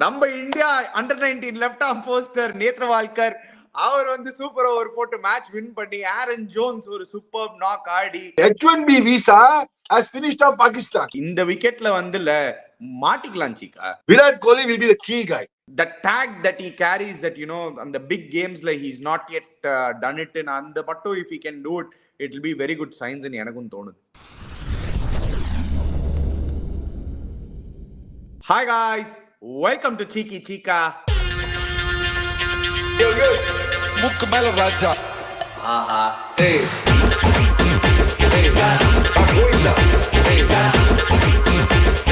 நம்ம India under 19 left arm pacer Netravalkar அவர் வந்து சூப்பர் ஓவர் போட்டு மேட்ச் வின் பண்ணி ஆரன் ஜோன்ஸ் ஒரு சூப்பர் நாக் ஆடி H1B visa has finished off Pakistan. இந்த விக்கெட்ல வந்துல மாட்டிக்கலாம் சீக்கா. Virat Kohli will be the key guy. The tag that he carries, that you know, on the big games like he's not yet done it in and the patto, if he can do it, it will be very good signs in enakkum thonudhu. Hi guys, welcome to Cheeky Chika. Yo, Mukmel Raja. Aha. Hey. Hey. Goinda. Hey.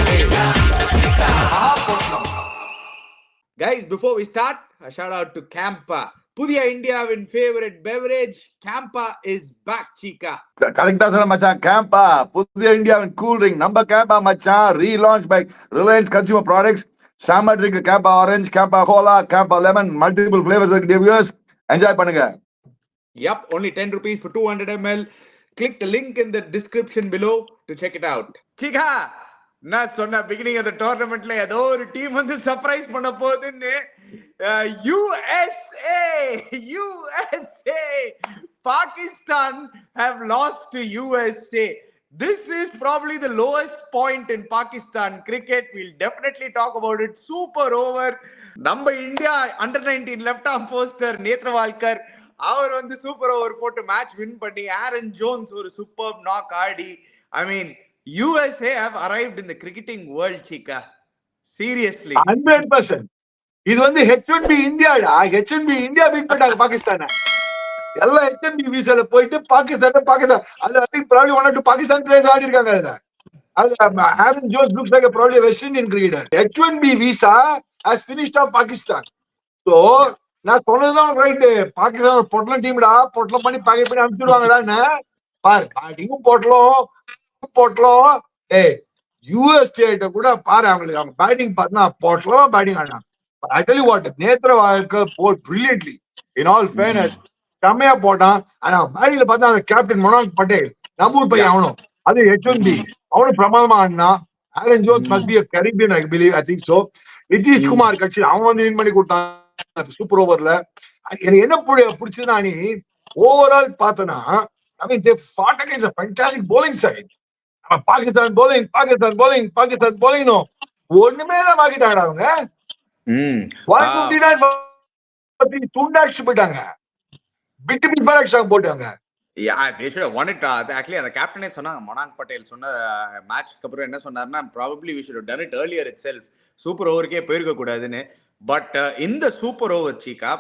Hey. Guys, before we start, a shout out to Campa. Pudhiya India's favorite beverage, Campa is back, Chika. Correct answer, Machan. Campa. Pudhiya India's cool drink. Number Campa, Machan. Relaunched by Reliance Consumer Products. Summer drink, Campa Orange, Campa Cola, Campa Lemon. Multiple flavors of viewers. Enjoy பண்ணுங்க. Yup, only 10 rupees for 200 ml. Click the link in the description below to check it out. Chika! நான் சொன்ன beginning of the டோர்னமெண்ட்ல ஏதோ ஒரு team வந்து surprise பண்ண போகுதுன்னு USA Pakistan have lost to USA. This is probably the lowest point in Pakistan cricket. We'll definitely talk about it. Super over. நம்ம India under 19 left arm pacer Netravalkar அவர் வந்து super over போட்டு match win பண்ணி Aaron Jones ஒரு super knock ஆடி I mean USA have arrived in the cricketing world, Chika. Seriously. 100%. இது வந்து H1B இந்தியாடா. H1B India beat பண்ணாங்க பாகிஸ்தானை. எல்லா H1B விசால போயிட்டு பாகிஸ்தான் அது I think probably one or two Pakistan players ஆடி இருக்காங்க அதுல. Aaron Jones looks like a probably a West Indian cricketer. H1B visa has finished off Pakistan. So நான் சொன்னதுதான் ரைட். பாகிஸ்தான் பொட்டலம் டீம்டா. பொட்டலம் பண்ணி பேக்கெட் பண்ணி அனுப்பிடுவாங்கடான்னு பாரு. பேட்டிங்கும் போட்டலாம். யூஎஸ் கூட பாரு அவங்களுக்கு அவங்க பேட்டிங் பார்த்தா போட்டலாம் பேட்டிங் ஆடினாங்க. I tell you what, Netravalkar bowled brilliantly in all fairness. செம்மையா போட்டான். ஆனா பேட்டிங்ல பார்த்தா அந்த கேப்டன் மனோஜ் பட்டேல் நம்ம ஊர் பையன் அவனும் அது H1B அவனும் பிரமாதமா ஆடினா. Aaron Jones must be a Caribbean, I believe, I think so. Nitish Kumar கட்சி அவன் வந்து வின் பண்ணி கொடுத்தான் சூப்பர் ஓவர்ல. எனக்கு என்ன பிடிச்சதுன்னா நீ ஓவரால் பார்த்தனா I mean they fought against a fantastic bowling side. Pakistan bowling no ஒண்ணுமே தான் வாங்கிட்டாங்க அவங்க. 159 துண்டாச்சு போயிட்டாங்க. பிட் பராக்ஷாங் போட்டாங்க. Yeah, they should have won it. Actually, the captain சொன்னாங்க மனாங் பட்டேல் சொன்ன மேட்ச்க்கு அப்புறம் என்ன சொன்னாருன்னா probably we should have done it earlier itself. Super ஓவருக்கே போயிருக்க கூடாதுன்னு. பட் இந்த சூப்பர் ஓவர் சீக்கா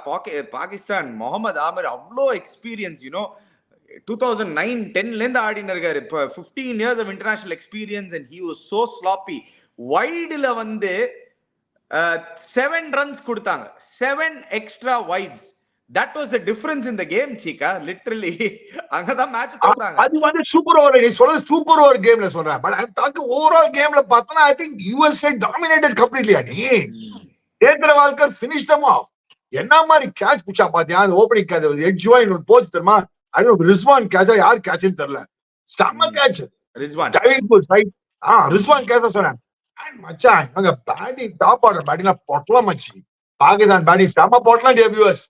பாகிஸ்தான் முகமது ஆமிர் அவ்வளோ எக்ஸ்பீரியன்ஸ் 2009-10 லேருந்து ஆடினு இருக்காரு. இப்போ 15 years of international experience and he was so sloppy. வைடுல வந்து 7 runs கொடுத்தாங்க. 7 extra wides. That was the difference in the game, Chika. Literally அங்கதான் மேட்ச் தோத்தாங்க. அது வந்து சூப்பர் ஓவர். நீ சொல்றது சூப்பர் ஓவர் கேம்ல சொல்றேன். பட் I'm talking overall கேம்ல பார்த்தா I think USA dominated completely. நேத்ரவால்கர் finished them off. என்ன மாதிரி கேட்ச் புடிச்சா பாத்தியா அந்த ஓபனிங் கேட்ச் எட்ஜ்வா இன்னொரு போச்சு தெரியுமா? ரிஸ்வான் கேட்சா யார் கேட்ச்னு தெரியல. செம்ம catch Rizwan right. Rizwan catch சொன்னேன். மச்சான் அங்க பேட்டிங் டாப் ஆர்டர் பேட்டிங்ல பொட்டலாம் மச்சி. பாகிஸ்தான் பேட்டிங் செம்ம பொட்டலாம் வியூவர்ஸ்.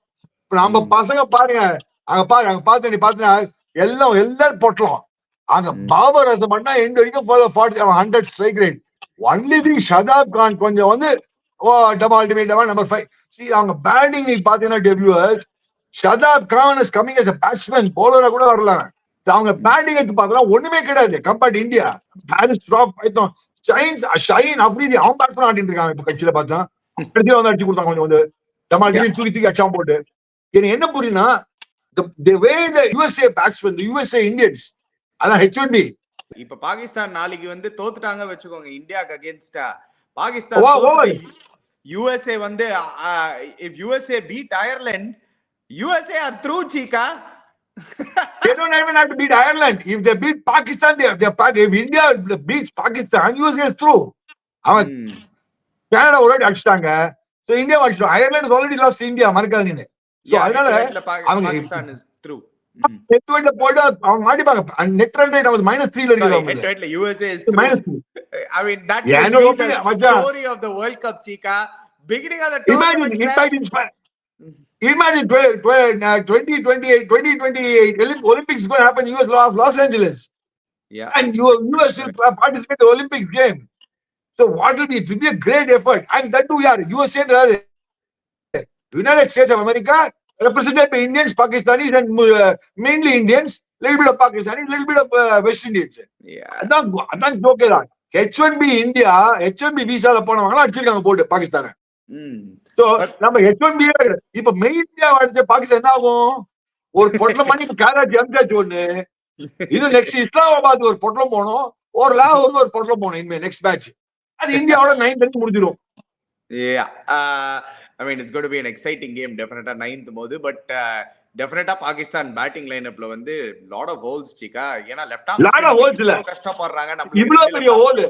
நம்ம பசங்க பாருங்க அங்க பாத்து நீ பாத்தீங்கன்னா எல்லாரும் பொட்டலாம். அங்க பாபர் அசம் பண்ணா எந்த வரைக்கும் 100 strike rate. Only thing Shadab Khan கொஞ்சம் வந்து அல்டிமேட் நம்பர் 5. See அவங்க பேட்டிங் நீ பாத்தீங்கன்னா viewers Shadab Khan is coming as a batsman, bowler கூட வரல. அவங்க பேட்டிங் எடுத்து பார்த்தா ஒண்ணுமே கிடையாது கம்பேர்ட் இந்தியா. ஹாரிஸ் ராஃப் பைத்தோன் ஷைன் அப்படி அவன் பேட்ஸ்மேன் ஆடிட்டு இருக்காங்க. இப்ப கட்சியில பார்த்தா வந்து அடிச்சு கொடுத்தாங்க கொஞ்சம் வந்து டமால் தூக்கி அடிச்சா போட்டு. எனக்கு என்ன புரியுன்னா the way the USA batsmen, the USA Indians, அதான் H1B. இப்ப பாகிஸ்தான் நாளைக்கு வந்து தோத்துட்டாங்க வச்சுக்கோங்க இந்தியாக்கு அகைன்ஸ்டா. பாகிஸ்தான் USA வந்து if USA beat Ireland, USA are through, Chika. They don't even have to beat Ireland. If they beat Pakistan, if India beats Pakistan, USA is through. Canada already அடிச்சிட்டாங்க. So India அடிச்சிட்டாங்க. Ireland has already lost India. மறக்காதீங்க நீங்க. So அதனால Pakistan is through. Net வெயிட்ல போட்டா அவங்க மாட்டிப்பாங்க. Net run rate வந்து -3 ல இருக்கு. நெட் வெயிட்ல USA is through. -3. I mean that is the story of the World Cup, Chika. beginning of the tournament. Imagine 2028 Olympics is going to happen in Los Angeles. Yeah. And US will participate in the Olympics game. So what will be? It will be a great effort. And that too, USA, United States of America, represented by Indians, Pakistanis, and mainly Indians, little bit of Pakistanis, little bit of West Indians. Yeah. Adan joke that. H1B India, H1B visa la போனவங்க அடிச்சிருக்காங்க போடு பாகிஸ்தானை. So நம்ம H1B இப்ப main India வந்து பாகிஸ்தான் என்ன ஆகும்? ஒரு பொட்டலம் பண்ணி காராச்சி அம்சாச்சு ஒண்ணு. இது நெக்ஸ்ட் இஸ்லாமாபாத் ஒரு பொட்டலம் போனோம், ஒரு லாகூர் ஒரு பொட்டலம் போனோம் இனிமே நெக்ஸ்ட் மேட்ச். அது இந்தியாவோட 9th முடிஞ்சிரும். Yeah. I mean, it's going to be an exciting game, definitely 9th போது. But definitely பாகிஸ்தான் பேட்டிங் லைனப்ல வந்து lot of holes chica. ஏனா left arm lot of holes இல்ல. கஷ்டப்படுறாங்க. நம்ம இவ்வளவு பெரிய ஹோல்.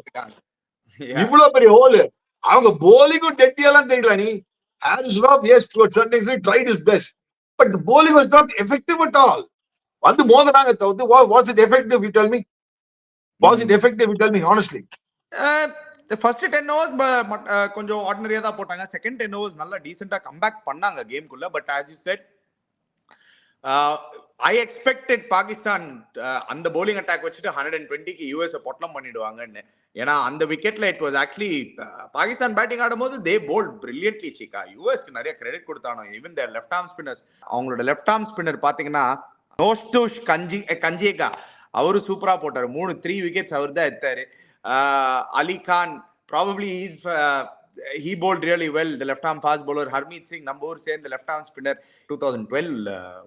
இவ்வளவு பெரிய ஹோல். அவங்க bowling டெட்டி எல்லாம் தெரியல நீ. Harris Rob, yes, to a certain extent tried his best. But the bowling was not effective at all. வந்து மோதனாங்க தவிர்த்து was it effective, you tell me? Was it effective, you tell me, honestly? The first 10 overs கொஞ்சம் ஆர்டினரியா தான் போட்டாங்க. Second 10 overs நல்லா டீசென்ட்டா comeback பண்ணாங்க கேம்க்குள்ள. But as you said, I expected Pakistan அந்த bowling attack வச்சுட்டு 120க்கு US பொட்டலம் பண்ணிடுவாங்கன்னு. ஏன்னா அந்த விக்கெட்ல it was actually Pakistan batting ஆடும்போது தே போல்ட் பிரில்லியன்ட்லி சிக்கா. யூஎஸ்க்கு நிறைய கிரெடிட் கொடுத்தானோ. Even their left arm spinners, அவங்களோட லெஃப்ட் ஆர்ம் ஸ்பின்னர் பாத்தீங்கன்னா நோஸ்டூஷ் கஞ்சிகா, அவரு சூப்பரா போட்டாரு. 3 விக்கெட்ஸ் அவர் தான் எடுத்தாரு. Ali Khan probably he bowled really well. The left arm fast bowler Harmeet Singh, நம்ம ஊர் சேர்ந்த the left arm spinner 2012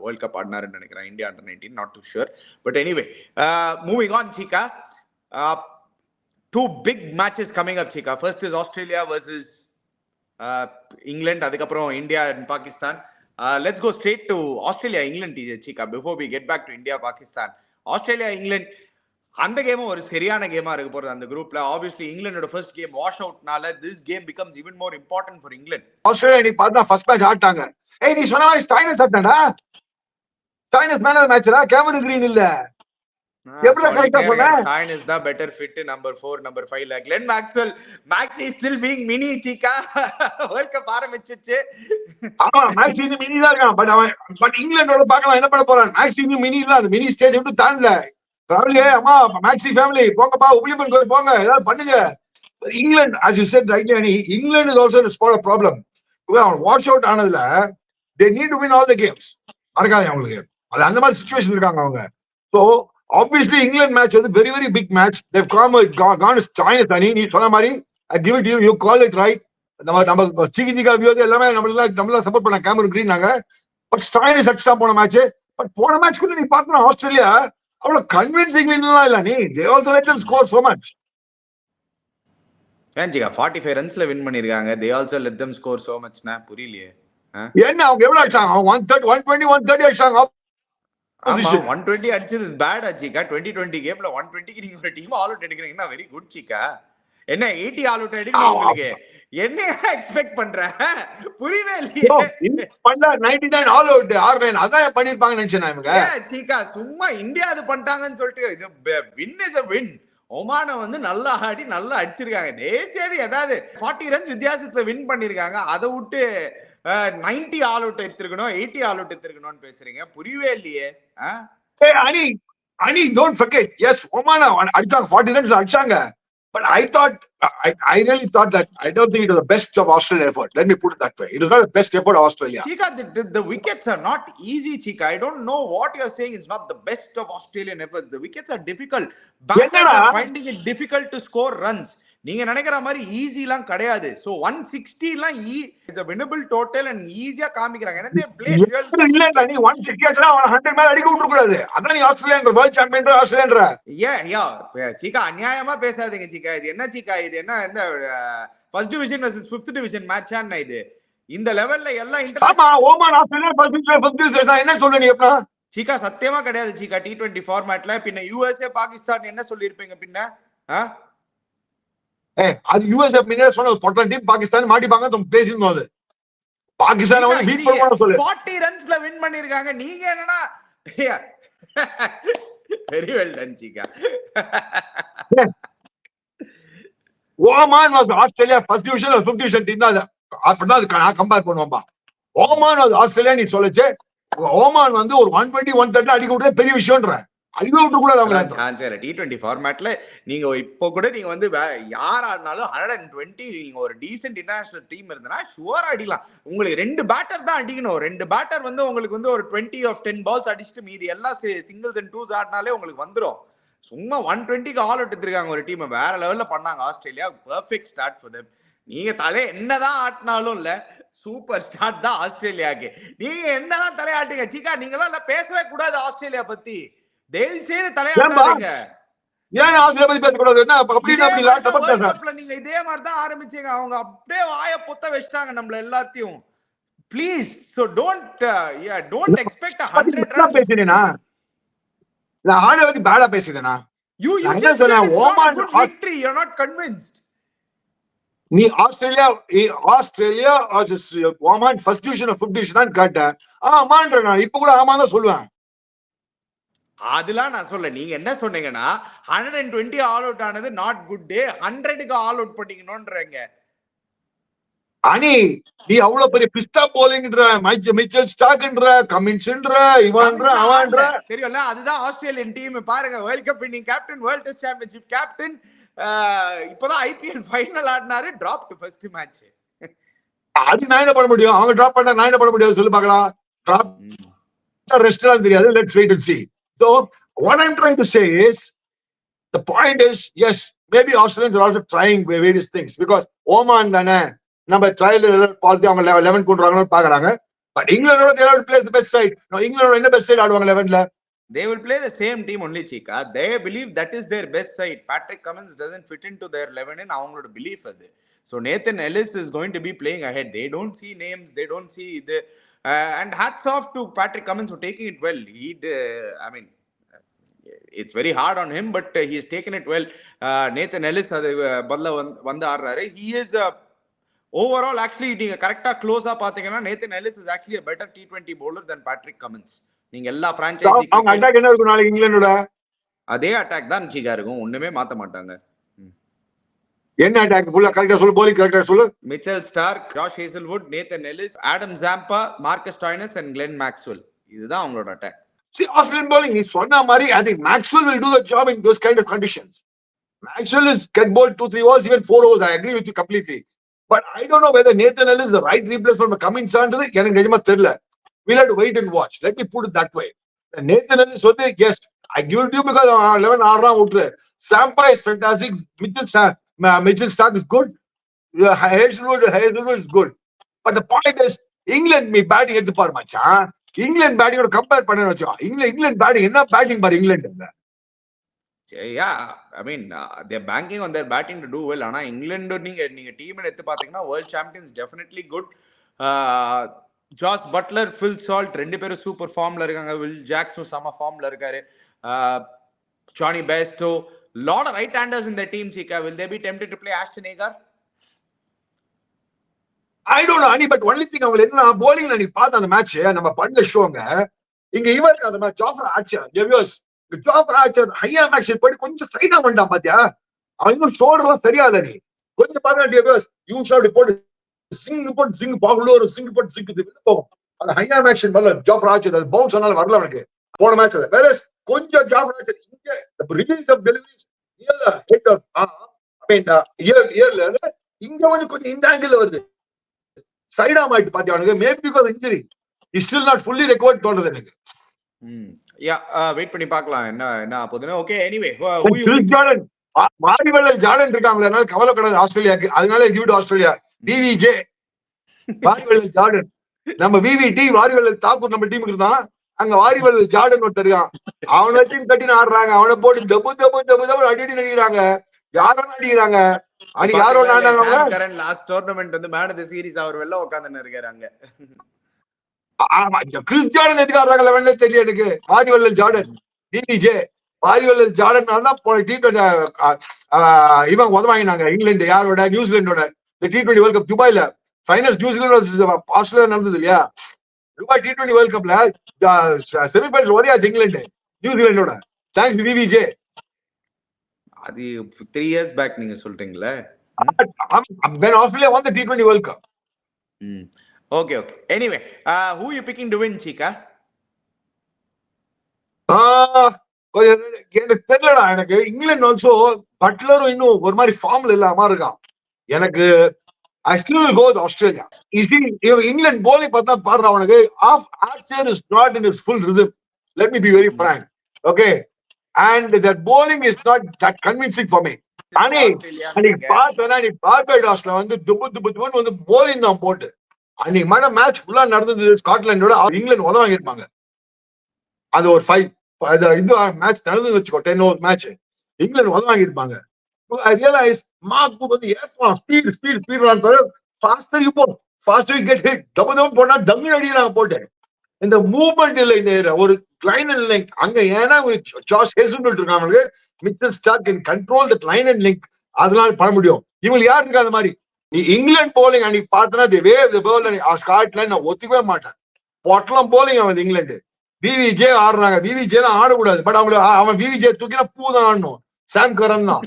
World Cup ஆடினாருன்னு நினைக்கிறேன், India under 19, not too sure. But anyway, moving on Chika, 2 big matches coming up Chika. First is Australia versus England, அதுக்கப்புறம் India and Pakistan. Let's go straight to Australia England Chika before we get back to India Pakistan. Australia England அந்த கேமும் ஒரு சரியான கேமா இருக்க போறது அந்த குரூப்ல. ஆப்வியஸ்லி இங்கிலாந்தோட ஃபர்ஸ்ட் கேம் வாஷ் அவுட்னால this game becomes even more important for England. Australia நீ பார்த்தா ஃபர்ஸ்ட் மேட்ச் ஆட்டாங்க. ஏய் நீ சொன்ன மாதிரி ஸ்டைனஸ் ஆட்டாடா. ஸ்டைனஸ் மேன் ஆஃப் தி மேட்ச்டா, கேமரன் கிரீன் இல்ல. எப்படி கரெக்ட்டா சொன்ன? ஸ்டைனஸ் தான் பெட்டர் ஃபிட் நம்பர் 4 நம்பர் 5 ல. Glenn Maxwell, Maxi still being mini Chica. World cup ஆரம்பிச்சிச்சு. ஆமா மேக்ஸி மினி தான் இருக்கான். பட் இங்கிலாந்தோட பார்க்கலாம் என்ன பண்ண போறான். மேக்ஸி மினி இல்ல, அந்த மினி ஸ்டேஜ் விட்டு தாண்டல. Probably, அம்மா மேக்ஸி ஃபேமிலி போங்கப்பா, உப்ளிமன் கோய் போங்க, ஏதாவது பண்ணுங்க. England, as you said rightly, England is also in a spot of problem. Wash out ஆனதுல they need to win all the games. மறக்காதே அவங்களுக்கு. அது அந்த மாதிரி சிச்சுவேஷன் இருக்காங்க அவங்க. So obviously England match வந்து very very big match. They've gone to China. நீ சொன்ன மாதிரி I give it to you, you call it right. நம்ம சிகிதிகா வியோது எல்லாமே நம்மள சப்போர்ட் பண்ண கேமரன் கிரீன் நாங்க. பட் ஸ்டைனஸ் அடிச்சா போன மேட்ச். பட் போன மேட்ச் கூட நீ பார்த்தா ஆஸ்திரேலியா அவ்வளவு கன்வின்சிங் வின்லாம் இல்ல நீ. they also let them score so much. ஏன்ஜிகா 45 ரன்ஸ்ல வின் பண்ணிருக்காங்க. they also let them score so much னா புரியலையே. என்ன அவங்க எவ்வளவு அடிச்சாங்க? அவங்க 120 130 அடிச்சாங்க. 120 அடிச்சது பேட் ஆச்சிகா. 2020 கேம்ல 120க்கு நீங்க ஒரு டீம் ஆல் அவுட் எடுக்கறீங்கன்னா வெரி குட் சிக்கா. என்ன 80 ஆல் அவுட் எடுக்கணும் உங்களுக்கு? என்ன எக்ஸ்பெக்ட் பண்ற? புரியவே இல்லையே. பண்ண 99 ஆல் அவுட் 69 அதான் பண்ணிருப்பாங்க நினைச்சேன் இவங்க. சீக்கா சும்மா இந்தியா அது பண்ணிட்டாங்கன்னு சொல்லிட்டு இது வின் இஸ் a win. ஒமான வந்து நல்லா ஆடி நல்லா அடிச்சிருக்காங்க. தேசியது ஏதாவது 40 ரன்ஸ் வித்தியாசத்துல வின் பண்ணிருக்காங்க. அதை விட்டு 90 ஆல் அவுட் எடுத்துக்கணும், 80 ஆல் அவுட் எடுத்துக்கணும்னு பேசுறீங்க. புரியவே இல்லையே. அனி don't forget, yes ஒமான அடிச்சாங்க 40 ரன்ஸ் அடிச்சாங்க. But I really thought that I don't think it was the best of Australian effort. Let me put it that way. It was not the best effort of Australia. Chika, the wickets are not easy, Chika. I don't know what you're saying is not the best of Australian efforts. The wickets are difficult. Batters are finding it difficult to score runs. நீங்க நினைக்கிற மாதிரி ஈஸிலாம் கிடையாது. So 160 எல்லாம் is a winnable total and ஈஸியா காமிக்கறாங்க. என்ன they play real இல்ல நீ 160 அடிச்சா 100 மேல அடிக்க விட்டுற கூடாது. அதான் நீ ஆஸ்திரேலியன் வேர்ல்ட் சாம்பியன் ஆஸ்திரேலியன்ற. சீக்கா அநியாயமா பேசாதீங்க சீக்கா. இது என்ன சீக்கா? இது என்ன இந்த first division versus 5th division மேட்ச்னா இது? இந்த லெவல்ல எல்லாம் ஆமா ஓமான் ஆஸ்திரேலியா ஃபர்ஸ்ட் டிவிஷன் என்ன சொல்ற நீ எப்பனா? சீக்கா சத்தியமா கிடையாது சீக்கா. T20 ஃபார்மட்ல பின்ன USA பாகிஸ்தான் என்ன சொல்லிருப்பீங்க பின்ன? அது யூஎஸ்ஏ மினிஸ்டர் சொன்ன பொட்டல் டீம் பாகிஸ்தான் மாட்டிப்பாங்க நம்ம பேசினோம். அது பாகிஸ்தான் வந்து பீட் பண்ணனும் சொல்லு. 40 ரன்ஸ்ல வின் பண்ணிருக்காங்க. நீங்க என்னன்னா very well done Cheeka. Oman was Australia first division 5th division team தான். அப்படிதான் அதுக்கு நான் கம்பேர் பண்ணுவோம்பா. ஓமான் ஆஸ்திரேலியா நீ சொல்லுச்சு, ஓமான் வந்து ஒரு 120 130 அடிக்க விட்டது பெரிய விஷயம்ன்ற. அடிக்க விட்டு கூட T20 ஃபார்மேட்ல நீங்க இப்போ கூட நீங்க வந்து யார் ஆடினாலும் 120 நீங்க ஒரு டீசென்ட் இன்டர்நேஷனல் டீம் இருந்தனா ஷுவரா அடிக்கலாம். உங்களுக்கு 2 பேட்டர் தான் அடிக்கணும். 2 பேட்டர் வந்து உங்களுக்கு வந்து ஒரு 20 of 10 balls அடிச்சுட்டு மீதி எல்லா சிங்கிள்ஸ் அண்ட் டூஸ் ஆடினாலே உங்களுக்கு வந்துரும். சும்மா 120க்கு ஆல் அவுட் எடுத்திருக்காங்க ஒரு டீம். வேற லெவல்ல பண்ணாங்க Australia. Perfect start for them. நீங்க தலை என்னதான் ஆட்டினாலும் இல்ல சூப்பர் ஸ்டார்ட் தான் ஆஸ்திரேலியாக்கு. நீங்க என்னதான் தலையாட்டுங்க சீக்கா, நீங்களாம் பேசவே கூடாது ஆஸ்திரேலியா பத்தி. தயவு செய்து தலையாட்டாதீங்க. ஏன் ஆஸ்திரேலியா பத்தி பேசக்கூடாது? என்ன அப்படி நீங்க இதே மாதிரி தான் ஆரம்பிச்சீங்க. அவங்க அப்படியே வாய பொத்த வச்சிட்டாங்க நம்மள எல்லாத்தையும். Please so don't expect 100 run. பேசினேனா நான் ஆட வந்து பேடா பேசினேனா? you just said it's not a good victory. You're not convinced. நீ Australia Oman first division fifth division தான் கேட்ட. ஆமான்ற நான் இப்ப கூட ஆமா தான் சொல்லுவேன். அதெல்லாம் நான் சொல்ல. நீங்க என்ன சொன்னீங்கன்னா 120 ஆல் அவுட் ஆனது நாட் குட் டே, 100க்கு ஆல் அவுட் பண்ணிக்கணும்ன்றீங்க. அனி நீ அவ்வளவு பெரிய பிஸ்டா போலிங்ன்ற, மிச்சல் ஸ்டார்க்ன்ற, கமின்ஸ்ன்ற, இவன்ற அவன்ற தெரியும்ல. அதுதான் ஆஸ்திரேலியன் டீம். பாருங்க, world cup winning captain, world test championship captain, இப்போதான் ஐபிஎல் ஃபைனல் ஆடினாரு, டிராப்ட் ஃபர்ஸ்ட் மேட்ச். அது நான் என்ன பண்ண முடியும்? அவங்க டிராப் பண்ணா நான் என்ன பண்ண முடியும் சொல்லு பார்க்கலாம். டிராப் ரெஸ்ட்லாம் தெரியாது. Let's wait and see. So what I'm trying to say is, the point is, yes, maybe Australians are also trying various things because Oman தானே நம்ம ட்ரையல் பார்த்து அவங்க 11 கொண்டுறாங்கன்னு பாக்குறாங்க. பட் இங்கிலாண்டோட they will play the best side. No, இங்கிலாண்டோட என்ன best side ஆடுவாங்க 11ல? They will play the same team only, Chika. They believe that is their best side. Patrick Cummins doesn't fit into their 11 in avangaloda belief adu. So Nathan Ellis is going to be playing ahead. They don't see names, they don't see the and hats off to Patrick Cummins for taking it well. I mean, it's very hard on him, but he has taken it well. Nathan Ellis adu badla vanda aadறாரு. He is overall actually நீங்க கரெக்ட்டா க்ளோஸா பாத்தீங்கன்னா Nathan Ellis is actually a better T20 bowler than Patrick Cummins. நீங்க எல்லா பிரான்ச்சைஸி அவங்க attack என்ன இருக்கும் நாளைக்கு இங்கிலாண்டோட? அதே அட்டாக் தான் நிச்சயமா இருக்கும். ஒண்ணுமே மாத்த மாட்டாங்க. என்ன அட்டாக்? ஃபுல்லா கரெக்ட்டா சொல்லு, போலிங் கரெக்ட்டா சொல்லு. Mitchell Starc, Josh Hazlewood, Nathan Ellis, Adam Zampa, Marcus Stoinis and Glenn Maxwell. இதுதான் அவங்களோட அட்டாக். See, Australian bowling, நீ சொன்ன மாதிரி I think Maxwell will do the job in those kind of conditions. Maxwell can bowl 2-3 overs, even 4 overs. I agree with you completely. But I don't know whether Nathan Ellis is the right replacement for Cummins ஆன்றது எனக்கு நிஜமா தெரியல. We'll have to wait and watch. Let me put it that way. Nathan Ellis வந்து yes, I give it to you because 11 ஆடுறான் விட்டுரு. Sampa is fantastic. Mitchell Starc is good. Hazelwood is good. But the point is, England me batting எடுத்து பாரு மச்சான். England batting ஓட compare பண்ண வச்சா. England batting என்ன பேட்டிங் பாரு England. Yeah, I mean, they're banking on their batting to do well. ஆனா இங்கிலாந்து நீங்க டீம் எடுத்து பாத்தீங்கன்னா world champions definitely good. Jos Buttler, Phil Salt ரெண்டு பேரும் சூப்பர் ஃபார்ம்ல இருக்காங்க. வில் ஜாக்ஸும் சம ஃபார்ம்ல இருக்காரு. Johnny Bairstow, lot of right handers in their team, Chika. Will they be tempted to play Ashton Agar? I don't know, but only thing அவங்க என்ன bowling நீ பார்த்த அந்த மேட்ச் நம்ம பண்ண ஷோங்க இங்க இவருக்கு அந்த மேட்ச் ஜாஃபர் ஆர்ச்சர் ஜெவியஸ் ஜாஃபர் ஆர்ச்சர் ஹையா மேட்ச் போய் கொஞ்சம் சைடா வந்தான் பாத்தியா? அவங்க ஷோல்டர்லாம் சரியால நீ கொஞ்சம் பாருங்க ஜெவியஸ் யூ ஷாட் போட் சிங் பாகுலோர் சிங் போட் சிங் போகும். அந்த ஹையா மேட்ச் வரல ஜாஃபர் ஆர்ச்சர் அது பவுன்ஸ் ஆனால வரல அவனுக்கு போன மேட்ச்ல. வேற கொஞ்சம் ஜாஃபர் ஆர்ச்சர் இங்க release of deliveries head of இயர்ல இங்க வந்து கொஞ்சம் இந்த ஆங்கிள் வருது. சைடா மாயிட்டு பாத்தியா அவனுக்கு. Maybe because injury is still not fully recovered தோணுது எனக்கு. வெயிட் பண்ணி பார்க்கலாம் என்ன போதுன்னு. ஓகே, எனிவே ஜார்டன் வாரிவெல்லல் ஜார்டன் இருக்காங்களே, அதனால கவலை கிடையாது ஆஸ்திரேலியாக்கு. அதனால கிவ் டு ஆஸ்திரேலியா. விவிஜே வாரிவெல்லல் ஜார்டன், நம்ம விவிடி வாரிவெல்லல் தாக்கூர் நம்ம டீமுக்கு தான். அங்க வாரிவெல்லல் ஜார்டன் ஒருத்தர் இருக்கான். அவனை டீம் கட்டின்னு ஆடுறாங்க. அவனை போட்டு தப்பு தப்பு தப்பு தப்பு அடி நடிக்கிறாங்க. யாரும் அடிக்கிறாங்க. அன்னைக்கு யாரோ லாஸ்ட் டோர்னமெண்ட் வந்து மேன் ஆஃப் தி சீரிஸ் அவர் வெல்ல உட்கார்ந்துன்னு இருக்காங்க. ஆமா, கிறிஸ் ஜார்டன் எதுக்கு ஆடுறாங்க லெவன்ல தெரியல எனக்கு. வாரிவெல்லல் ஜார்டன், விவிஜே வாரிவெல்லல் ஜார்டன் தான் டீம் இவன் உதவாங்கினாங்க இங்கிலாந்து யாரோட நியூசிலாண்டோட T20 வேர்ல்ட் கப் துபாயில ஃபைனல்ஸ் நியூசிலாந்து ஆஸ்திரேலியா நடந்தது இல்லையா? துபாய் T20 வேர்ல்ட் கப்ல செமிஃபைனல்ஸ் ஓடியாச்சு இங்கிலாந்து நியூசிலாண்டோட. தேங்க்ஸ் விவிஜே. அது 3 years பேக் நீங்க சொல்றீங்களா? when Australia won the T20 World Cup. Okay. Anyway, who you picking to win, Chika? எனக்கு தெரியலடா. எனக்கு இங்கிலாந்து ஆல்சோ பட்லரும் இன்னும் ஒரு மாதிரி ஃபார்ம்ல இல்லாம இருக்கான். எனக்கு I still will go with Australia. You see, England bowling பார்த்தா பாடுற அவனுக்கு Archer is not in its full rhythm. Let me be very frank. Okay. And that bowling is not that convincing for me. அன்னைக்கு பார்த்தேன்னா நீ பார்பேடாஸ்ல வந்து துபுன்னு வந்து bowling தான் போட்டு அன்னைக்கு மேட்ச் ஃபுல்லா நடந்தது ஸ்காட்லாண்டோட இங்கிலாந்து உதவ வாங்கியிருப்பாங்க. அது ஒரு 5 இது மேட்ச் நடந்து வச்சுக்கோ 10 ஓவர் மேட்ச் இங்கிலாந்து உதவ வாங்கியிருப்பாங்க. I realized Mark வந்து ஏற்றான் speed faster you go, faster you get hit. Double போட்டா டங்கு அடிக்கிறாங்க போட்டு. இந்த மூவ்மெண்ட் இல்ல, இந்த ஒரு லைன் அண்ட் லிங்க் அங்க ஏன்னா ஜார்ஜ் ஹேசல்வுட் இருக்காங்க, Mitchell Stark can control that line and link, அதனால பண்ண முடியும். இவங்க யாரு இருக்கா அந்த மாதிரி? நீ இங்கிலாந்து போலிங் அன்னைக்கு பார்த்தனா ஸ்காட்லாந்து நான் ஒத்துக்கவே மாட்டேன். பொட்டலம் போலிங் அவன் இங்கிலாந்து. விவிஜே ஆடுறாங்க, விவிஜே எல்லாம் ஆடக்கூடாது, பட் அவன் விவிஜே தூக்கினா பூ தான் ஆடணும். சாம் கரன் தான்,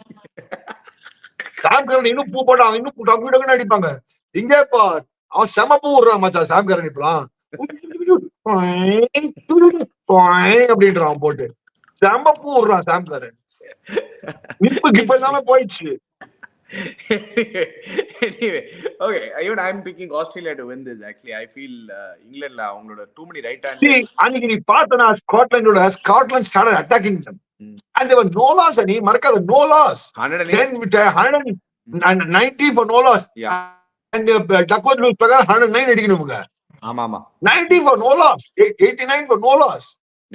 சாம் கரன் இன்னும் பூ போட்டா அவன் இன்னும் டக்கு அடிப்பாங்க. இங்கே பார் அவன் செம பூ விடுறான் மச்சா சாம் கரன் இப்பலாம் அப்படின்றான் போட்டு செம பூ விடுறான் சாம் கரன். இப்ப எல்லாமே போயிடுச்சு. Anyway, okay, even I'm picking Australia to win this. Actually, I feel England la avangaloda too many right hand. See, aniki nee paarthana Scotland started attacking them, and there were no loss. Ani markada no loss. 190 for no loss. Yeah. And Duckworth rules prakaram 109 adikanumga. Ama 90 for no loss, 89 for no loss.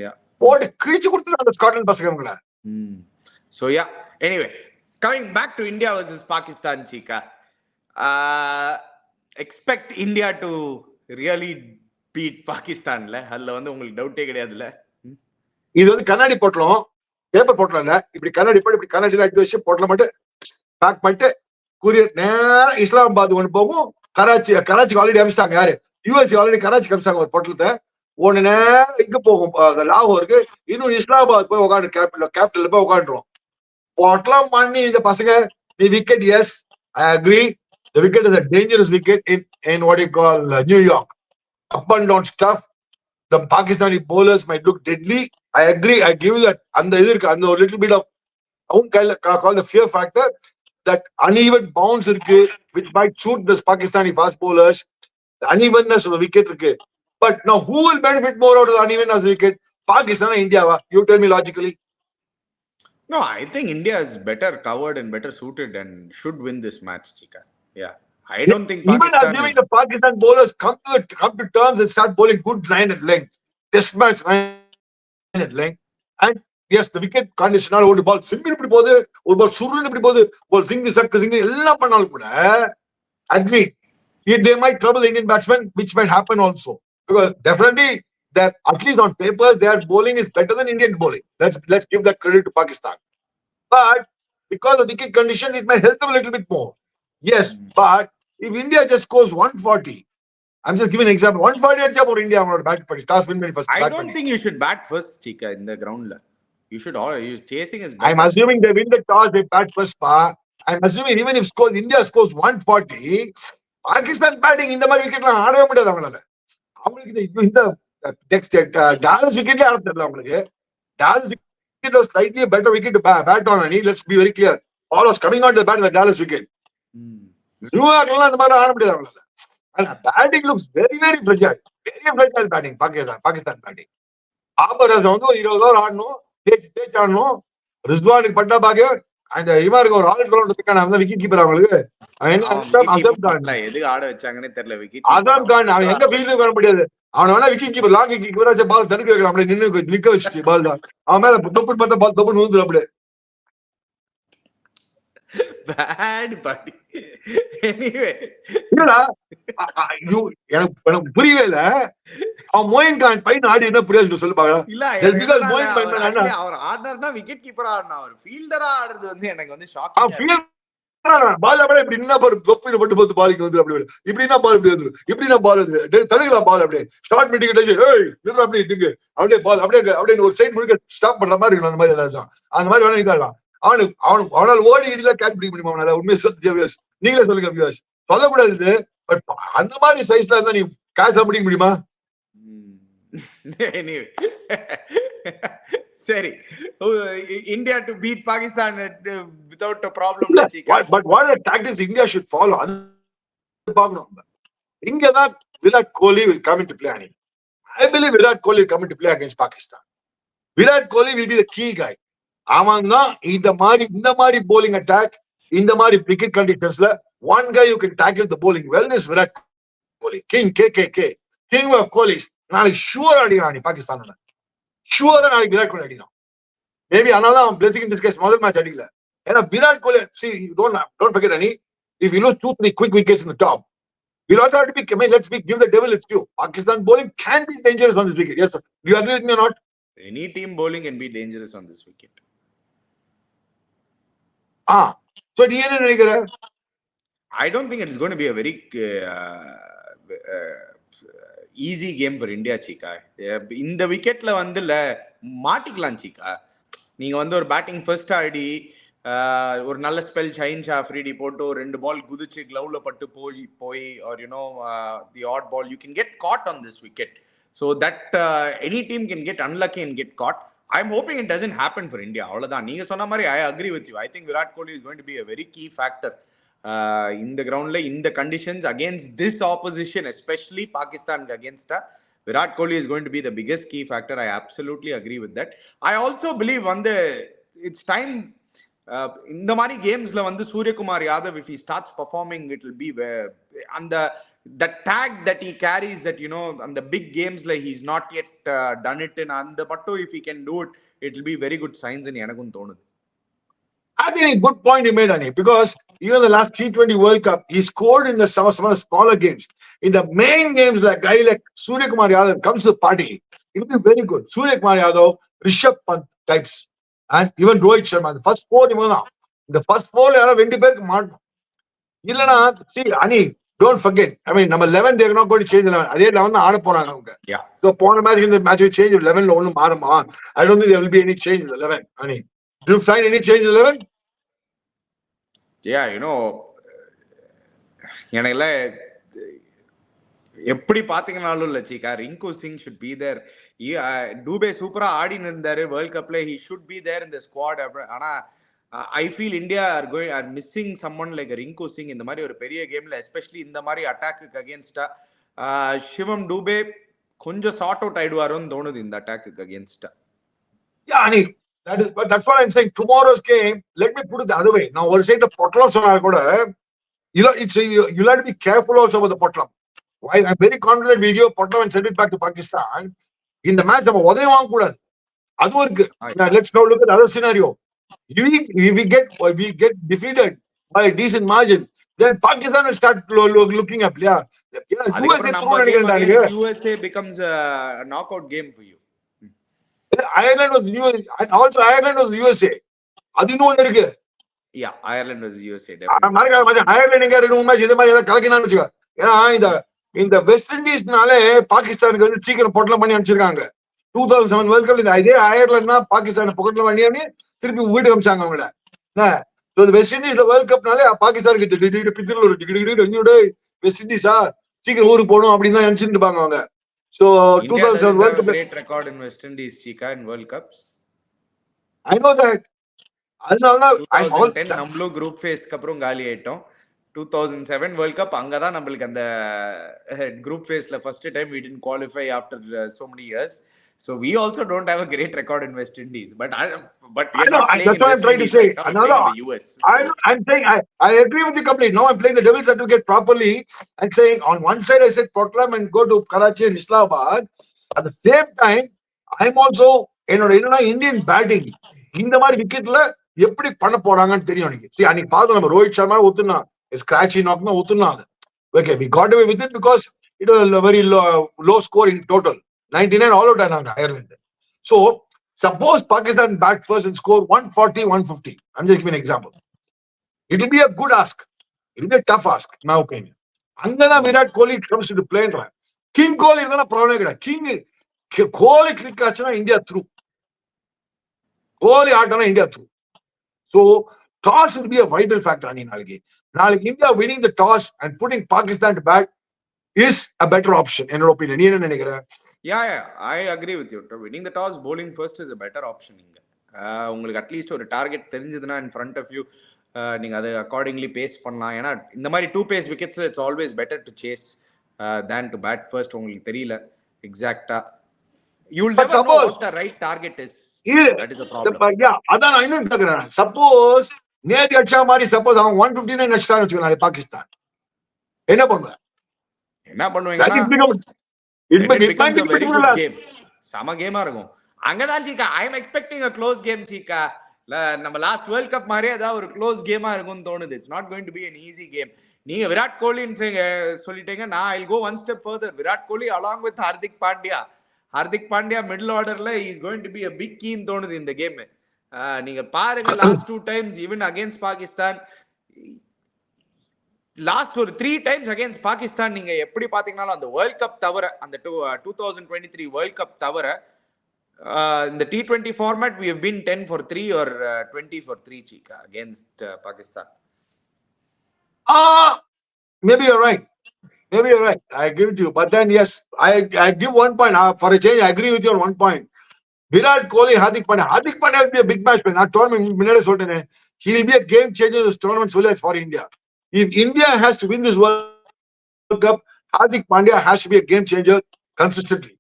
Yeah. What kichu kudutha Scotland pasakavanga. So yeah. Anyway, coming back to India versus Pakistan, Chika. Expect India to really beat Pakistan la. Adla vandu ungalku doubt கிடையாதுல. இது வந்து கண்ணாடி போட்டலாம், paper போட்டலாம் இல்ல, இப்படி கண்ணாடி போட்டு இப்படி கண்ணாடி எடுத்து வச்சு போட்டலாம் மட்டும் பேக் பண்ணிட்டு கூரியர் நேரா இஸ்லாமாபாத் ஒன்று போகும். கராச்சிக்கு ஆல்ரெடி அனுப்பிச்சிட்டாங்க. யாரு? யூஎஸ் ஆல்ரெடி கராச்சிக்கு அனுப்பிச்சாங்க ஒரு பொட்டலத்தை. ஒன்னு நேரம் இங்க போகும் லாகூருக்கு, இன்னும் இஸ்லாமாபாத் போய் உட்காந்து கேபிட்டல்ல போய் உட்காந்துரும். பொட்டலாம் பண்ணி இந்த பசங்க the wicket, yes, I agree. The wicket is a dangerous wicket in what you call New York. Up and down stuff. The Pakistani bowlers might look deadly. I agree. I give you that. And a little bit of, I won't call the fear factor, that uneven bounce which might suit this Pakistani fast bowlers. The unevenness of the wicket. But now who will benefit more out of the unevenness of the wicket? Pakistan or India? You tell me logically. No, I think India is better covered and better suited and should win this match, Chika. Yeah. I don't think Pakistan even assuming the Pakistan bowlers come to terms and start bowling good line and length. Test match line and length. And yes, the wicket condition, ஒரு ball simple இப்படி போகுது, ஒரு ball சுருன்னு இப்படி போகுது, ball சிங்கு எல்லாம் பண்ணாலும் கூட agree. They might trouble the Indian batsmen, which might happen also. Because definitely that at least on paper their bowling is better than Indian bowling. Let's give that credit to Pakistan. But because of wicket condition, it might help them a little bit more. Yes, but if India just scores 140, I'm just giving an example. 140 for India on bat party. Toss win first. I don't think you should bat first, Chika, in the ground. You should you chasing is better. I'm assuming they win the toss, they bat first. I'm assuming even if India scores 140, Pakistan batting in the wicket la ஆடவே முடியாது அவங்களால. அவங்களுக்கு இந்த Dallas wicket ஆட தெரியல அவங்களுக்கு. Dallas wicket was slightly a better wicket to bat on. Let's be very clear. All was coming on to the bat of the Dallas wicket. New York la அந்த மாதிரி ஆட முடியாது அவங்களால. And batting looks very very fragile. Very fragile batting Pakistan batting. ஆபரஸ் வந்து 20 over ஆடணும், தேய்ச்சி ஆடணும். ரிஸ்வானுக்கு பட்டா பாக்க அந்த இவருக்கு ஒரு ஆல் ரவுண்டர் இருக்கான அந்த விக்கெட் கீப்பர் அவங்களுக்கு அசம் கான் எதுக்கு ஆட வச்சாங்கன்னே தெரியல. விக்கெட் அசம் கான் அவன் எங்க ஃபீல்டுக்கு வர முடியாது. அவன் வேணா wicket keeper long wicket keeper வச்சு பால் தடுக்க வைக்கலாம். அப்படியே நிக்க வச்சுட்டு பால் தான் அவன் மேல தொப்புன்னு பார்த்தா பால் தொப்புன்னு விழுந்துடும். அப்படியே bad buddy. Anyway, எனக்கு புரியவே இல்ல. அவன் மோயின் கான் பையன் ஆடி என்ன புரியாது சொல்லு பாக்கலாம். இல்ல அவர் ஆடுனார்னா விக்கெட் கீப்பரா ஆடுனா, அவர் ஃபீல்டரா ஆடுறது வந்து எனக்கு வந்து ஷாக்கிங். பால் அப்படியே இப்படி என்ன பாரு தொப்பில பட்டு போது பாலிக்கு வந்து அப்படி இப்படின்னா பால் இப்படி வந்துடும், இப்படின்னா பால் வந்து தடுக்கலாம் பால் அப்படியே ஷார்ட் மீட்டிங் அப்படி இட்டுங்க அப்படியே பால் அப்படியே ஒரு சைட் முழுக்க ஸ்டாப் பண்ற மாதிரி இருக்கணும். அந்த மாதிரி ஏதாவது அந்த மாதிரி வேணா நிக்கலாம். அவனால ஓடி கேட்ச் பிடிக்க முடியுமா அவனால? உண்மையை நீங்களே சொல்லுங்க. சொல்லக்கூடாது. பட் அந்த மாதிரி சைஸ்ல இருந்தா நீ கேட்ச் பிடிக்க முடியுமா? Anyway. சரி, India to beat Pakistan without a problem. But what are the tactics India should follow? அது பார்க்கணும். இங்கதான் Virat Kohli will come into play. I believe Virat Kohli will come into play against Pakistan. Virat Kohli will be the key guy. அவன் தான் இந்த மாதிரி bowling attack, இந்த மாதிரி cricket conditions, one guy who can tackle the bowling well is Virat Kohli. King KKK, king of Kohlis. நாளைக்கு sure அடிக்கிறான் பாகிஸ்தான். ஷூரா நாளைக்கு விராட் கோலி அடிக்கிறான். மேபி அதனால அவன் blessing in disguise முதல் மேட்ச் அடிக்கல. ஏன்னா Virat Kohli, see, don't forget any, if you lose 2-3 quick wickets in the top, we'll also have to be, give the devil its due. Pakistan bowling can be dangerous on this wicket. Yes, sir. Do you agree with me or not? Any team bowling can be dangerous on this wicket. So do you know? I don't think it's going to be a very easy game for India, Chika. இந்த விக்கெட்ல வந்து மாட்டிக்கலாம் சீக்கா. நீங்க வந்து ஒரு batting first ஆடி ஒரு நல்ல spell shine Shah Afridi போட்டு ஒரு 2 பால் குதிச்சு கிளவுல பட்டு போய் or the odd ball you can get caught on this wicket. So that any team can get unlucky and get caught. I am hoping it doesn't happen for India. அவ்வளவுதான். நீங்க சொன்ன மாதிரி I agree with you. I think Virat Kohli is going to be a very key factor இந்த கிரவுண்ட்ல, இந்த conditions against this opposition, especially பாகிஸ்தானுக்கு அகேன்ஸ்டா Virat Kohli is going to be the biggest key factor. I absolutely agree with that. I also believe it's time இந்த மாதிரி கேம்ஸ்ல வந்து Suryakumar Yadav, if he starts performing, it will be and the tag that he carries, that on the big games like he's not yet done it in and but if he can do it, it will be very good signs in எனக்கும் தோணுது. I think a good point you made, Ani, because even the last T20 World Cup, he scored in some of the smaller games. In the main games, like guy like Suryakumar Yadav comes to the party, it will be very good. Suryakumar Yadav, Rishabh Pant types, and even Rohit Sharma. The first 4, the first 4, Vendi Berg Martin. See, Ani, don't forget. I mean, number 11, they're not going to change 11. Adhe 11 aada poranga. Yeah. So, pona match in the match will change 11 lo onnu maaruma. I don't think there will be any change in 11. Ani, do you find any change in 11? Yeah, எனக்குல எப்படி பாத்தீங்கன்னாலும் இல்ல Cheeka, Rinku Singh should be there. Dube சூப்பரா ஆடின்னு இருந்தாரு world கப்ல. He should be there in the squad. ஆனா I feel India are missing someone like Rinku Singh இந்த மாதிரி ஒரு பெரிய கேம்ல, எஸ்பெஷலி இந்த மாதிரி அட்டாக்கு அகேன்ஸ்டா. சிவம் டூபே கொஞ்சம் சார்ட் அவுட் ஆயிடுவாரோன்னு தோணுது இந்த attack அகேன்ஸ்டா. Yeah, Ani, that's what I'm saying. Tomorrow's game, let me put it the other way. Now, one side the Potlam sonar kuda, you'll have to be careful also with the Potlam. While I'm very confident we'll give Potlam and send it back to Pakistan, in the match, let's now look at the other scenario. If we get defeated by a decent margin, then Pakistan will start looking up. USA becomes a knockout game for you. Ireland was USA, and also Ireland was USA. அது இன்னும் ஒண்ணு இருக்கு. Yeah, Ireland was USA. Ireland இங்க 2 match இந்த மாதிரி ஏதாவது கலக்கினான்னு வச்சுக்கோ. ஏன்னா இந்த வெஸ்ட் இண்டீஸ்னாலே பாகிஸ்தானுக்கு வந்து சீக்கிரம் பொட்டலம் பண்ணி அனுப்பிச்சிருக்காங்க. 2007 வேர்ல்ட் கப் இதே அயர்லாண்ட்னா பாகிஸ்தான் பொட்டலம் பண்ணி திருப்பி வீட்டுக்கு அனுப்பிச்சாங்க அவங்கள. வெஸ்ட் இண்டீஸ்ல வேர்ல்ட் கப்னாலே பாகிஸ்தானுக்கு வெஸ்ட் இண்டீஸா சீக்கிரம் ஊருக்கு போகணும் அப்படின்னு தான் நினைச்சிட்டு இருப்பாங்க அவங்க. So 2007 World Cup, great record in West Indies, Chika, in World Cups. I know that. அதனால 2010 நம்மளும் குரூப் ஃபேஸ்க்கு அப்புறம் காலி ஆயிட்டோம். 2007 World Cup அங்கதான் நம்மளுக்கு அந்த குரூப் ஃபேஸ்ல first time we didn't qualify after so many years. So we also don't have a great record in West Indies. But we are not playing in West Indies right now. We're playing in the US. I'm saying I agree with you completely. Now I'm playing the devil's advocate properly and saying on one side I said Portland and go to Karachi and Islamabad. At the same time, I'm also Indian batting. இந்த மாதிரி விக்கெட்ல எப்படி பண்ண போறாங்கன்னு தெரியும் எனக்கு. See, அன்னைக்கு பார்த்தோம் நம்ம ரோஹித் சர்மா ஊத்துனா ஸ்கிராச்சி நாக்னா ஊத்துனா. Okay, we got away with it because it was a very low score in total. 99 all out ஆனாங்க Ireland. So suppose Pakistan bat first and score 140, 150. I'm just giving an example. It will be a good ask. It will be a tough ask, in my opinion. அங்கதான் Virat Kohli comes to play. King Kohli இருந்தா problem கிடையாது. Kohli click ஆச்சுன்னா India through. Kohli ஆட்டனா India through. So toss will be a vital factor. நாளைக்கு நாளைக்கு India winning the toss and putting Pakistan to bat is a better option என்னோட opinion. நீ என்ன நினைக்கிற? Yeah, I agree with you. Winning the toss, bowling first is a better option இங்க. உங்களுக்கு at least ஒரு target தெரிஞ்சதுன்னா இன் ஃப்ரண்ட் ஆஃப் யூ நீங்க அதை அக்கார்டிங்லி பேஸ் பண்ணலாம். ஏன்னா இந்த மாதிரி 2 pace விக்கெட்ஸ்ல it's always better to chase than to bat first. உங்களுக்கு தெரியல எக்ஸாக்ட்டா. You will never know what the right target is. That is a problem. அதான் நான் இன்னும் கேக்குறேன். சப்போஸ் நேதி அடிச்சா மாதிரி சப்போஸ் அவன் 159 அடிச்சான்னு வச்சுக்கோங்க பாகிஸ்தான், என்ன பண்ணுவ? என்ன பண்ணுவீங்கன்னா சம கேமா இருக்கும். அங்கதான் Cheeka I am expecting a close game Cheeka. நம்ம லாஸ்ட் வேர்ல்ட் கப் மாதிரியே ஏதாவது ஒரு க்ளோஸ் கேமா இருக்கும்னு தோணுது. It's not going to be an easy game. நீங்க விராட் கோலின்னு சொல்லிட்டீங்க. நான் I go one step further. Virat Kohli along with Hardik Pandya middle ஆர்டர்ல is going to be a big key ன்னு தோணுது இந்த கேம். நீங்க பாருங்க last 2 times even against Pakistan, last ஒரு 3 times அகைன்ஸ்ட் பாகிஸ்தான் நீங்க எப்படி பாத்தீங்கன்னாலும் அந்த வேர்ல்ட் கப் தவிர, அந்த 2023 வேர்ல்ட் கப் தவிர இந்த T20 format we have been 10 for 3 or 20 for 3 சீக்கா against Pakistan. Maybe you're right. I give it to you. But then yes, I give one point. For a change, I agree with you on one point. Virat Kohli, Hardik Pandya will be a big match. Not tournament. He will be a game changer. This tournament for India. If India has to win this World Cup, Hardik Pandya has to be a game changer consistently.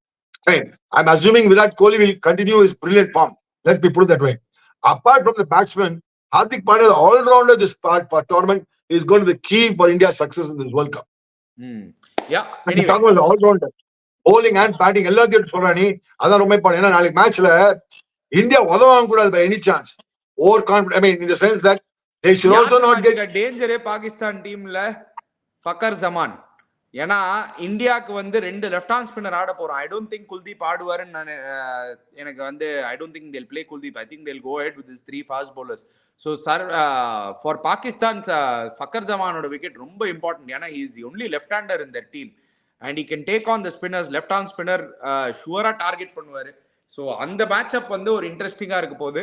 Fine. I'm assuming Virat Kohli will continue his brilliant form. Let me put it that way. Apart from the batsman, Hardik Pandya, the all-rounder this tournament, is going to be the key for India's success in this World Cup. Yeah. Anyway. All-rounder. Bowling and batting எல்லாத்தையும் சொல்றானே அதான் ரொம்ப important. ஏன்னா நாளைக்கு மேட்ச்ல India உதவாங்க கூடாது by any chance. Over confident, I mean in the sense that they should also not get danger. Pakistan டீம்ல ஃபக்கர் ஜமான், ஏன்னா இந்தியாக்கு வந்து 2 லெஃப்ட் ஹேண்ட் ஸ்பின்னர் ஆட போறோம். ஐ டோன்ட் திங்க் குல்தீப் ஆடுவாருன்னு நான் எனக்கு வந்து I don't think they'll play Kuldeep. I think they'll go ahead with these 3 fast bowlers. So sir, for Pakistan, Fakhar ஜமானோட wicket ரொம்ப இம்பார்ட்டன்ட். ஏன்னா he is the only left hander in their team and he can take on the spinners. left arm spinner ஷூரா target பண்ணுவாரு. So அந்த match up வந்து ஒரு இன்ட்ரெஸ்டிங்கா இருக்க போகுது.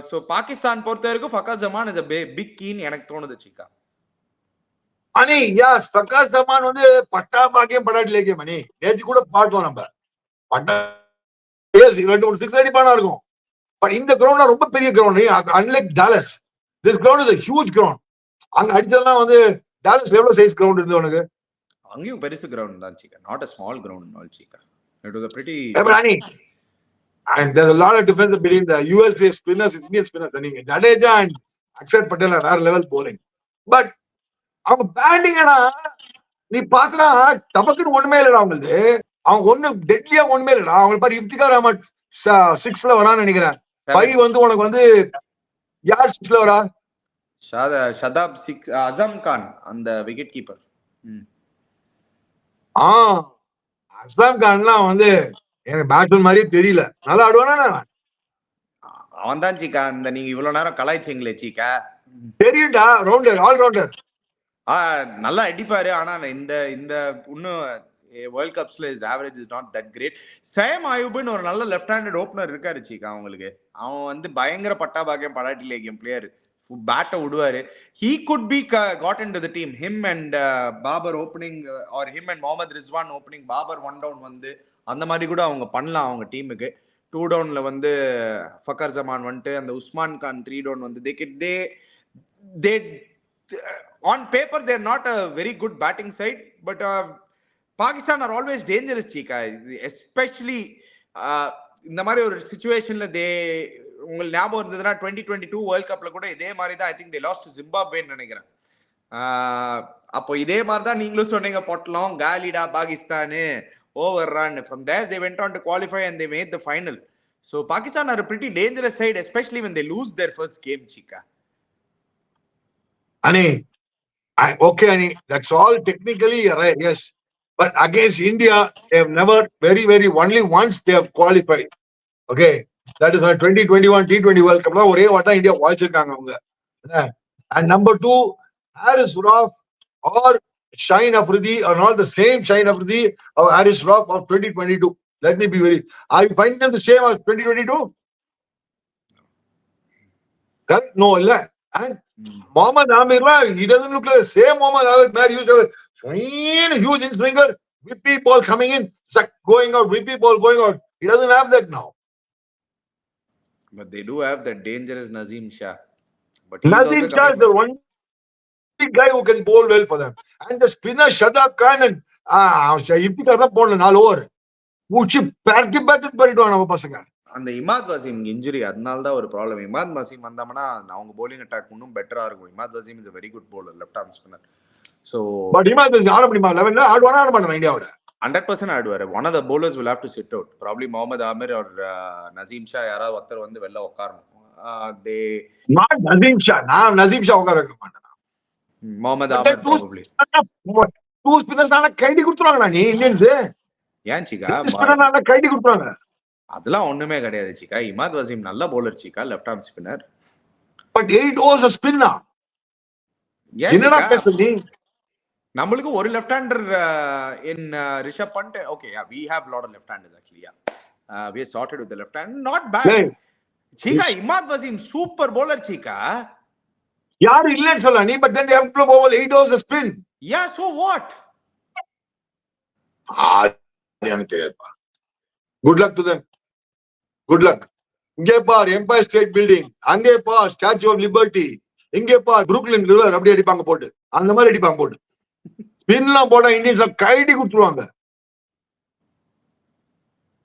ஸோ பாகிஸ்தான் பொறுத்த வரைக்கும் Fakhar Zaman is a big key எனக்கு தோணுது சீக்கா. அனி யாஸ் ஃபக்கர் ஜமான் வந்து பட்டா பாக்கியம் படாட்டிலே கேம் அனி நேத்து கூட பாட்டோம் நம்ம பட்டா எஸ் இவன் ஒரு 6 அடிப்பானா இருக்கும். பட் இந்த கிரவுண்ட்ல ரொம்ப பெரிய ground. Unlike Dallas, this ground is a huge ground. அங்க அடிச்சதெல்லாம் வந்து டாலஸ் எவ்வளவு சைஸ் கிரவுண்ட் இருந்தது உனக்கு? அங்கேயும் பெருசு கிரவுண்ட் தான் Cheeka. Not a small ground all Cheeka. It was a pretty and there's a lot of difference between the USA spinners and Indian spinners. Jadeja and Akshar Patel are வேற level bowling. But அவங்க batting நீ பாத்தனா தபக்குன்னு ஒண்ணுமே இல்லடா அவங்களுக்கு. அவங்க ஒண்ணு டெட்லியா ஒண்ணுமே இல்லடா. அவங்க பாரு இஃப்திகார் அஹமத் 6ல வரான்னு நினைக்கிறேன். 5 வந்து உனக்கு வந்து யார் 6ல வரா? ஷதாப் 6, அசம் கான் அந்த விக்கெட் கீப்பர். அஸ்லாம் கான்லாம் வந்து எனக்கு பேட்ஸ்மேன் மாதிரியே தெரியல. நல்லா ஆடுவானா? அவன் தான் சீக்கா. இந்த நீங்க இவ்வளவு நேரம் கலாய்ச்சிங்களே சீக்கா, தெரியும்டா. Rounder, all rounder. நல்லா அடிப்பாரு. ஆனா இந்த இன்னும் வேர்ல்ட் கப்ஸ்ல is average is not that great. Saim அயூப்னு ஒரு நல்ல லெஃப்ட் ஹேண்டட் ஓப்பனர் இருக்காரு சீக்கா அவங்களுக்கு. அவன் வந்து பயங்கர பட்டா பாக்கியம் படாட்டிலே கேம் பிளேயர். பேட்டை விடுவாரு. he could be got into the team. him and Babar opening or him and Mohammad Rizwan opening, Babar 1 down வந்து அந்த மாதிரி கூட அவங்க பண்ணலாம் அவங்க டீமுக்கு. 2 downல வந்து ஃபக்கர் ஜமான் வந்துட்டு அந்த உஸ்மான் கான் 3 down வந்து they on paper they are not a very good batting side, but Pakistan are always dangerous சீக்கா. especially இந்த மாதிரி ஒரு சிச்சுவேஷன்ல உங்களுக்கு ஞாபகம் இருந்ததுன்னா 2022 வேர்ல்ட் கப்ல கூட இதே மாதிரி தான். ஐ திங்க் தே லாஸ்ட் ஜிம்பாப்வேன்னு நினைக்கிறேன். அப்போ இதே மாதிரி தான் நீங்களும் சொன்னீங்க, பொட்டலம் காலிடா Pakistan over run. From there they went on to qualify and they made the final. So Pakistan are pretty dangerous side, especially when they lose their first game Cheeka. Ani, okay Ani, that's all technically right, yes. But against India, they have never only once they have qualified. Okay. That is a 2021 T20 World Cup. ஒரே வாட்டா India வாய்ச்சிருக்காங்க அவங்க. And number 2, Haris Rauf or Shaheen Afridi are not the same Shaheen Afridi or Haris Rauf of 2022. Let me be very. Are you finding them the same as 2022? Correct? No, illa. And Mohammad Amir, he doesn't look like the same Mohammad Amir. Man, used to swing, huge in swinger, whippy ball coming in, suck going out, whippy ball going out. He doesn't have that now. But they do have that dangerous Nazim Shah. But he's Nazim also Shah is the one guy who can bowl well for them. And the spinner Shadab Khan and Iftikhar bowling all over. Uchi party பண்ணிடுவாங்க நம்ம பசங்க. அந்த Imad Wasim injury அதனால தான் ஒரு problem. Imad Wasim வந்தாங்கன்னா அவங்க bowling attack இன்னும் பெட்டரா இருக்கும். Imad Wasim is a very good bowler, left arm spinner. So but Imad Wasim ஆட முடியுமா 11ல ஆடுவானா ஆட மாட்டானா இந்தியாவோட? 100% ஆடுவாரு. One of the bowlers will have to sit out. Probably Mohammad Amir or Nazim Shah யாராவது ஒருத்தர் வந்து வெளில உட்காரணும். They not Nazim Shah. நான் நசீம் ஷா உட்கார வைக்க மாட்டேன். Mohammad Amir probably. Two spinners ஆனா கைடி கொடுத்துறாங்கடா நீ இந்தியன்ஸ். ஏன் சிகா? ஸ்பின்னர் ஆனா கைடி கொடுத்துறாங்க. அதெல்லாம் ஒண்ணுமே கிடையாது சிக்கா. இமாத் வசீம் நல்ல bowler சிக்கா, left arm spinner. But 8 overs a spinner. என்னடா பேசுற நீ? நம்மளுக்கு ஒரு left hander in Rishabh Pant. Okay, yeah, we have a lot of left handers actually. Yeah, we are sorted with the left hand. Not bad. சிக்கா, Imad Wasim super bowler சிக்கா. யாரு இல்லன்னு சொல்ல நீ? But then they have to play over 8 overs a spin. Yeah, so what? எனக்கு தெரியாதுப்பா. Good luck to them. Good luck. இங்கே பார் Empire state building, அங்கே பார் ஸ்டாச்சு ஆஃப் லிபர்ட்டி, இங்கே பார் புரூக்லின் ரிவர் அப்படியே அடிப்பாங்க போட்டு, அந்த மாதிரி அடிப்பாங்க போட்டு. ஸ்பின்லாம் போட்டா இந்தியன்ஸ் கைடி கொடுத்துருவாங்க.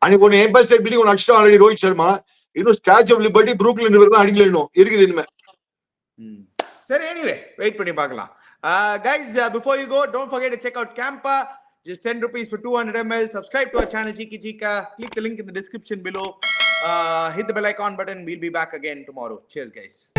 அன்னைக்கு ஒண்ணு எம்பயர் ஸ்டேட் பில்டிங் ஒன்று அடிச்சிட்டா ஆல்ரெடி ரோஹித் சர்மா. இன்னும் Statue of Liberty Brooklyn river தான் அடிக்கல, இன்னும் இருக்குது இனிமே. சரி, anyway, வெயிட் பண்ணி பார்க்கலாம். Guys, before you go, don't forget to check out Campa. Just 10 rupees for 200 ml. Subscribe to our channel Cheeky Cheeka. Click the link in the description below. Hit the bell icon button. We'll be back again tomorrow. Cheers, guys.